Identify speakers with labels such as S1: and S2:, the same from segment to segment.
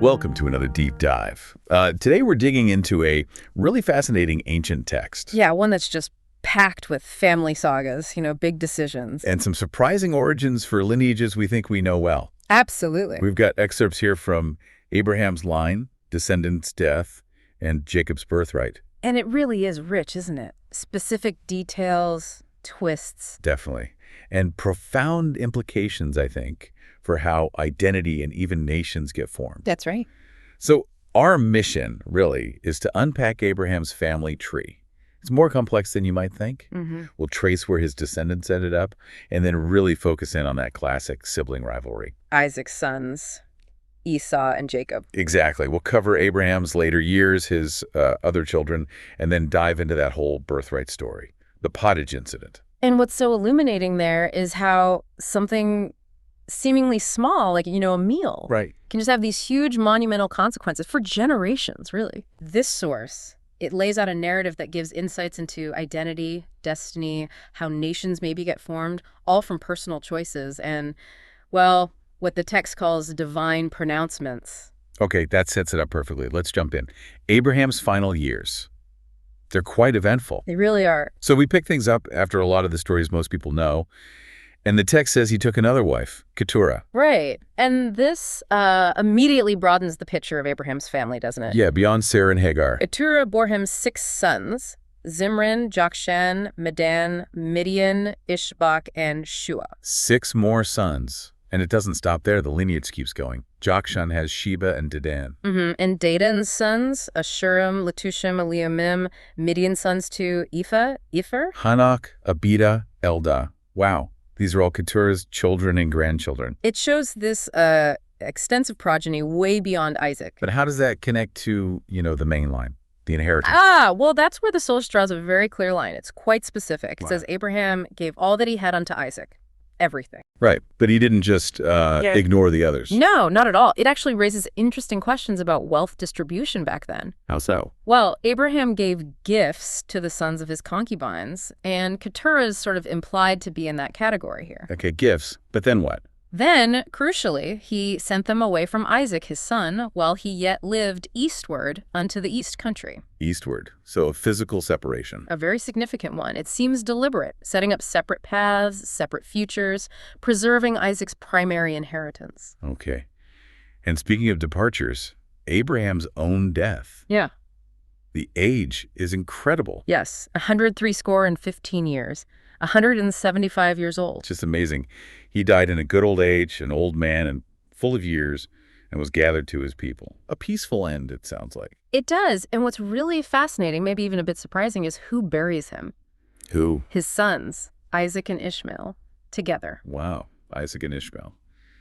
S1: Welcome to another deep dive. Today we're digging into a really fascinating ancient text.
S2: Yeah, one that's just packed with family sagas, big decisions.
S1: And some surprising origins for lineages we think we know well.
S2: Absolutely.
S1: We've got excerpts here from Abraham's line, descendants' death, and Jacob's birthright.
S2: And it really is rich, isn't it? Specific details, twists.
S1: Definitely. And profound implications, I think, for how identity and even nations get formed.
S2: That's right.
S1: So our mission, really, is to unpack Abraham's family tree. It's more complex than you might think. We'll trace where his descendants ended up and then really focus in on that classic sibling rivalry.
S2: Isaac's sons, Esau and Jacob.
S1: Exactly. We'll cover Abraham's later years, his other children, and then dive into that whole birthright story, the pottage incident.
S2: And what's so illuminating there is how something seemingly small, like, a meal,
S1: Right.
S2: can just have these huge monumental consequences for generations, really. This source, it lays out a narrative that gives insights into identity, destiny, how nations maybe get formed, all from personal choices and, well, what the text calls divine pronouncements.
S1: Okay, that sets it up perfectly. Let's jump in. Abraham's final years. They're quite eventful.
S2: They really are.
S1: So we pick things up after a lot of the stories most people know. And the text says he took another wife, Keturah.
S2: Right. And this immediately broadens the picture of Abraham's family, doesn't it?
S1: Yeah, beyond Sarah and Hagar.
S2: Keturah bore him 6 sons, Zimran, Jokshan, Medan, Midian, Ishbak, and Shua.
S1: 6 more sons. And it doesn't stop there. The lineage keeps going. Jokshan has Sheba and Dedan.
S2: And Dadan's sons, Ashurim, Letushim, Eliamim, Midian's sons too, Ifer.
S1: Hanok, Abida, Eldah. Wow. These are all Keturah's children and grandchildren.
S2: It shows this extensive progeny way beyond Isaac.
S1: But how does that connect to, the main line, the inheritance?
S2: Well, that's where the source draws a very clear line. It's quite specific. It says Abraham gave all that he had unto Isaac. Everything.
S1: Right. But he didn't just ignore the others.
S2: No, not at all. It actually raises interesting questions about wealth distribution back then.
S1: How so?
S2: Well, Abraham gave gifts to the sons of his concubines, and Keturah is sort of implied to be in that category here.
S1: Okay, gifts. But then what?
S2: Then, crucially, he sent them away from Isaac, his son, while he yet lived eastward unto the east country.
S1: Eastward. So a physical separation.
S2: A very significant one. It seems deliberate, setting up separate paths, separate futures, preserving Isaac's primary inheritance.
S1: Okay. And speaking of departures, Abraham's own death.
S2: Yeah.
S1: The age is incredible.
S2: Yes, 115 years. 175 years old.
S1: It's just amazing. He died in a good old age, an old man and full of years, and was gathered to his people. A peaceful end, it sounds like.
S2: It does. And what's really fascinating, maybe even a bit surprising, is who buries him.
S1: Who?
S2: His sons, Isaac and Ishmael, together.
S1: Wow. Isaac and Ishmael.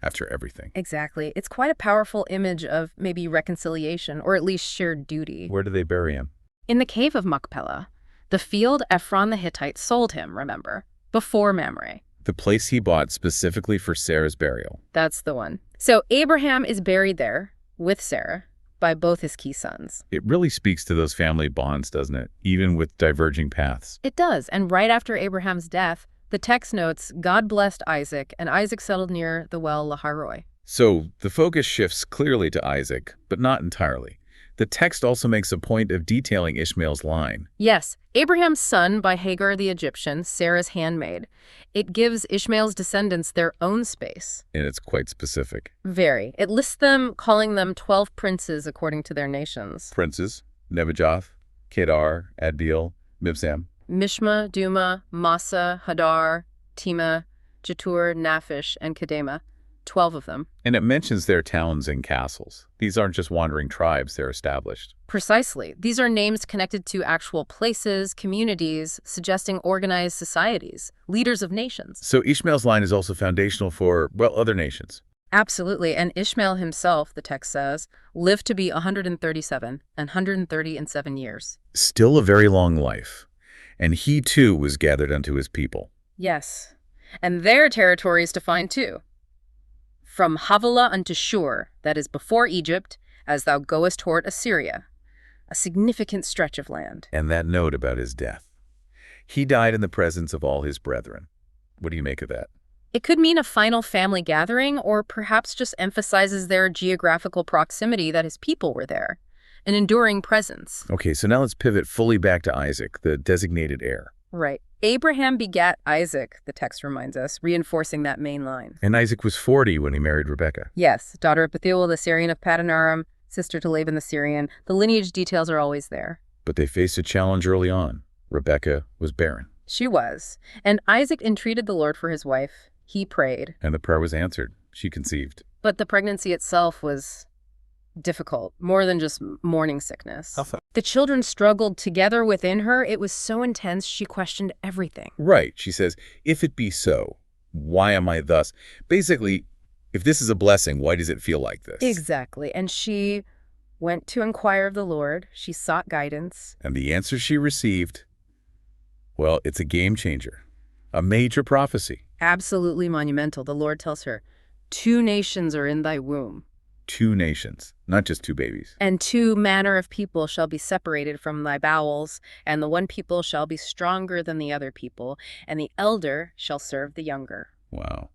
S1: After everything.
S2: Exactly. It's quite a powerful image of maybe reconciliation, or at least shared duty.
S1: Where do they bury him?
S2: In the cave of Machpelah. The field Ephron the Hittite sold him, remember, before Mamre.
S1: The place he bought specifically for Sarah's burial.
S2: That's the one. So Abraham is buried there with Sarah by both his key sons.
S1: It really speaks to those family bonds, doesn't it? Even with diverging paths.
S2: It does. And right after Abraham's death, the text notes, God blessed Isaac, and Isaac settled near the well Lahairoi.
S1: So the focus shifts clearly to Isaac, but not entirely. The text also makes a point of detailing Ishmael's line.
S2: Yes, Abraham's son by Hagar the Egyptian, Sarah's handmaid. It gives Ishmael's descendants their own space.
S1: And it's quite specific.
S2: Very. It lists them, calling them 12 princes according to their nations.
S1: Princes, Nebajoth, Kedar, Adbeel, Mibsam.
S2: Mishma, Duma, Massa, Hadar, Tema, Jetur, Naphish, and Kedema. 12 of them.
S1: And it mentions their towns and castles. These aren't just wandering tribes, they're established.
S2: Precisely. These are names connected to actual places, communities, suggesting organized societies, leaders of nations.
S1: So Ishmael's line is also foundational for, other nations.
S2: Absolutely. And Ishmael himself, the text says, lived to be 137 and 137 years.
S1: Still a very long life. And he too was gathered unto his people.
S2: Yes. And their territory is defined too. From Havilah unto Shur, that is before Egypt, as thou goest toward Assyria, a significant stretch of land.
S1: And that note about his death. He died in the presence of all his brethren. What do you make of that?
S2: It could mean a final family gathering, or perhaps just emphasizes their geographical proximity that his people were there. An enduring presence.
S1: Okay, so now let's pivot fully back to Isaac, the designated heir.
S2: Right. Abraham begat Isaac, the text reminds us, reinforcing that main line.
S1: And Isaac was 40 when he married Rebekah.
S2: Yes, daughter of Bethuel, the Syrian of Paddan Aram, sister to Laban the Syrian. The lineage details are always there.
S1: But they faced a challenge early on. Rebekah was barren.
S2: She was. And Isaac entreated the Lord for his wife. He prayed.
S1: And the prayer was answered. She conceived.
S2: But the pregnancy itself was difficult, more than just morning sickness.
S1: How so?
S2: The children struggled together within her. It was so intense, she questioned everything.
S1: Right. She says, if it be so, why am I thus? Basically, if this is a blessing, why does it feel like this?
S2: Exactly. And she went to inquire of the Lord. She sought guidance.
S1: And the answer she received, well, it's a game changer. A major prophecy.
S2: Absolutely monumental. The Lord tells her, 2 nations are in thy womb.
S1: 2 nations, not just 2 babies.
S2: And 2 manner of people shall be separated from thy bowels, and the one people shall be stronger than the other people, and the elder shall serve the younger.
S1: Wow.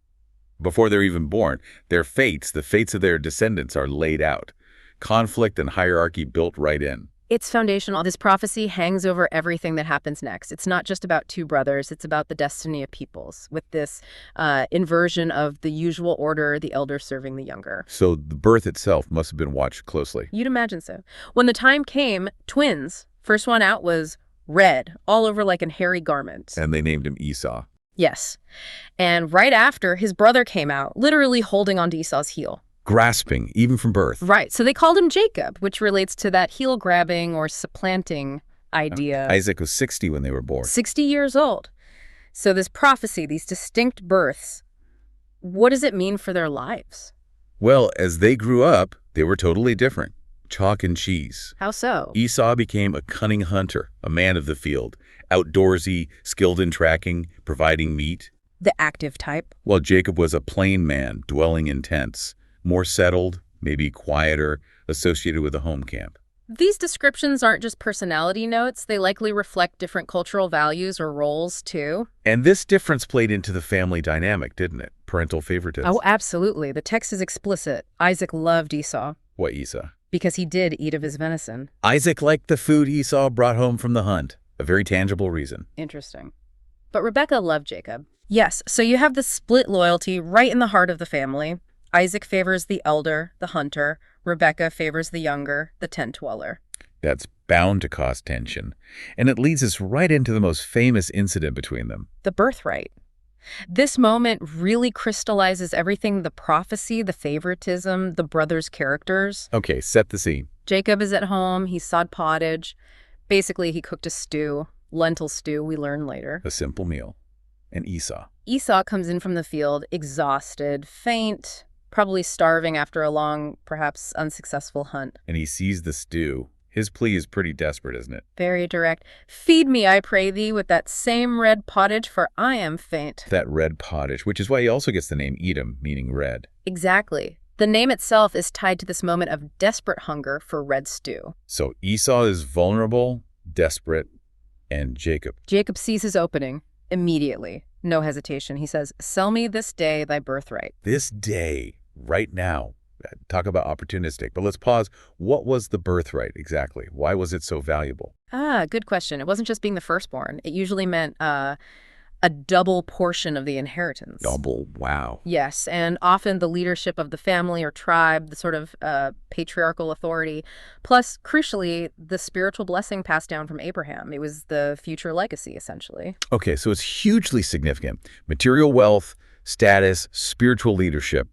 S1: Before they're even born, their fates, the fates of their descendants, are laid out. Conflict and hierarchy built right in.
S2: It's foundational. This prophecy hangs over everything that happens next. It's not just about 2 brothers. It's about the destiny of peoples, with this inversion of the usual order, the elder serving the younger.
S1: So the birth itself must have been watched closely.
S2: You'd imagine so. When the time came, twins. First one out was red, all over like a hairy garment.
S1: And they named him Esau.
S2: Yes. And right after, his brother came out, literally holding onto Esau's heel.
S1: Grasping, even from birth.
S2: Right. So they called him Jacob, which relates to that heel-grabbing or supplanting idea.
S1: Isaac was 60 when they were born.
S2: 60 years old. So this prophecy, these distinct births, what does it mean for their lives?
S1: Well, as they grew up, they were totally different. Chalk and cheese.
S2: How so?
S1: Esau became a cunning hunter, a man of the field, outdoorsy, skilled in tracking, providing meat.
S2: The active type.
S1: While Jacob was a plain man, dwelling in tents, more settled, maybe quieter, associated with a home camp.
S2: These descriptions aren't just personality notes. They likely reflect different cultural values or roles, too.
S1: And this difference played into the family dynamic, didn't it? Parental favoritism.
S2: Oh, absolutely. The text is explicit. Isaac loved Esau.
S1: Why Esau?
S2: Because he did eat of his venison.
S1: Isaac liked the food Esau brought home from the hunt. A very tangible reason.
S2: Interesting. But Rebekah loved Jacob. Yes, so you have the split loyalty right in the heart of the family. Isaac favors the elder, the hunter. Rebekah favors the younger, the tent dweller.
S1: That's bound to cause tension. And it leads us right into the most famous incident between them.
S2: The birthright. This moment really crystallizes everything: the prophecy, the favoritism, the brothers' characters.
S1: Okay, set the scene.
S2: Jacob is at home. He sod pottage. Basically, he cooked a stew, lentil stew, we learn later.
S1: A simple meal. And Esau.
S2: Esau comes in from the field, exhausted, faint, probably starving after a long, perhaps unsuccessful hunt.
S1: And he sees the stew. His plea is pretty desperate, isn't it?
S2: Very direct. Feed me, I pray thee, with that same red pottage, for I am faint.
S1: That red pottage, which is why he also gets the name Edom, meaning red.
S2: Exactly. The name itself is tied to this moment of desperate hunger for red stew.
S1: So Esau is vulnerable, desperate, and Jacob.
S2: Jacob sees his opening immediately. No hesitation. He says, "Sell me this day thy birthright."
S1: This day, right now. Talk about opportunistic. But let's pause. What was the birthright exactly? Why was it so valuable?
S2: Good question. It wasn't just being the firstborn. It usually meant a double portion of the inheritance.
S1: Double, wow.
S2: Yes, and often the leadership of the family or tribe, the sort of patriarchal authority, plus, crucially, the spiritual blessing passed down from Abraham. It was the future legacy, essentially.
S1: Okay, so it's hugely significant. Material wealth, status, spiritual leadership,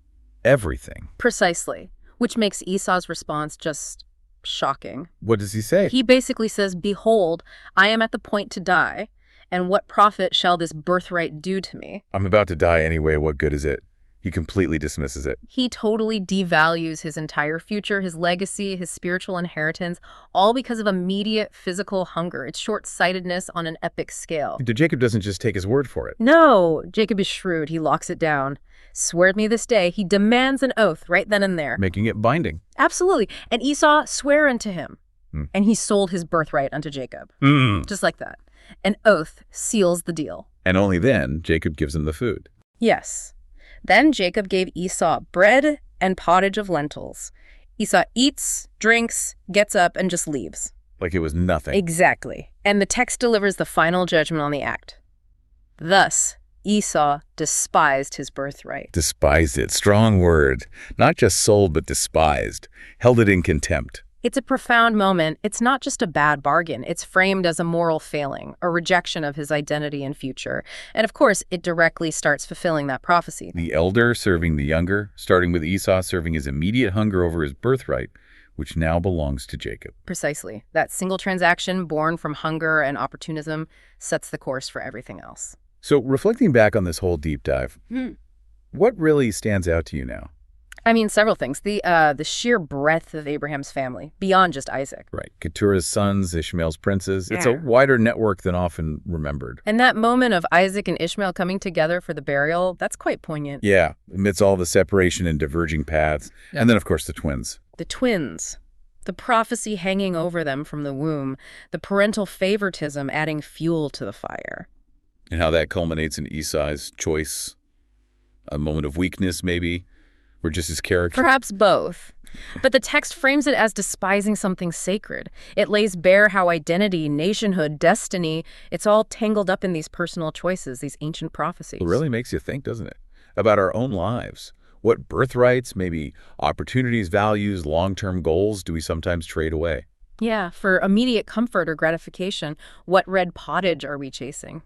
S1: everything.
S2: Precisely, which makes Esau's response just shocking.
S1: What does he say?
S2: He basically says, "Behold, I am at the point to die, and what profit shall this birthright do to me?"
S1: I'm about to die anyway. What good is it? He completely dismisses it.
S2: He totally devalues his entire future, his legacy, his spiritual inheritance, all because of immediate physical hunger. It's short-sightedness on an epic scale.
S1: Jacob doesn't just take his word for it.
S2: No, Jacob is shrewd. He locks it down. "Swear to me this day." He demands an oath right then and there.
S1: Making it binding.
S2: Absolutely. And Esau sware unto him. And he sold his birthright unto Jacob. Just like that. An oath seals the deal.
S1: And only then, Jacob gives him the food.
S2: Yes. Then Jacob gave Esau bread and pottage of lentils. Esau eats, drinks, gets up, and just leaves.
S1: Like it was nothing.
S2: Exactly. And the text delivers the final judgment on the act. Thus, Esau despised his birthright.
S1: Despised it. Strong word. Not just sold, but despised. Held it in contempt.
S2: It's a profound moment. It's not just a bad bargain. It's framed as a moral failing, a rejection of his identity and future. And of course, it directly starts fulfilling that prophecy.
S1: The elder serving the younger, starting with Esau serving his immediate hunger over his birthright, which now belongs to Jacob.
S2: Precisely. That single transaction born from hunger and opportunism sets the course for everything else.
S1: So reflecting back on this whole deep dive, what really stands out to you now?
S2: I mean, several things. The sheer breadth of Abraham's family, beyond just Isaac.
S1: Right. Keturah's sons, Ishmael's princes. It's a wider network than often remembered.
S2: And that moment of Isaac and Ishmael coming together for the burial, that's quite poignant.
S1: Yeah, amidst all the separation and diverging paths. Yeah. And then, of course, the twins.
S2: The twins. The prophecy hanging over them from the womb. The parental favoritism adding fuel to the fire.
S1: And how that culminates in Esau's choice. A moment of weakness, maybe. Or just his character?
S2: Perhaps both. But the text frames it as despising something sacred. It lays bare how identity, nationhood, destiny, it's all tangled up in these personal choices, these ancient prophecies.
S1: It really makes you think, doesn't it? About our own lives. What birthrights, maybe opportunities, values, long-term goals do we sometimes trade away?
S2: Yeah, for immediate comfort or gratification, what red pottage are we chasing?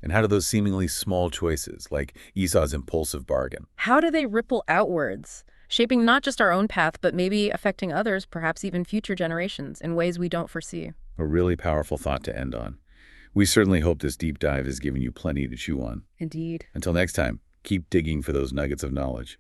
S1: And how do those seemingly small choices, like Esau's impulsive bargain,
S2: how do they ripple outwards, shaping not just our own path, but maybe affecting others, perhaps even future generations, in ways we don't foresee?
S1: A really powerful thought to end on. We certainly hope this deep dive has given you plenty to chew on.
S2: Indeed.
S1: Until next time, keep digging for those nuggets of knowledge.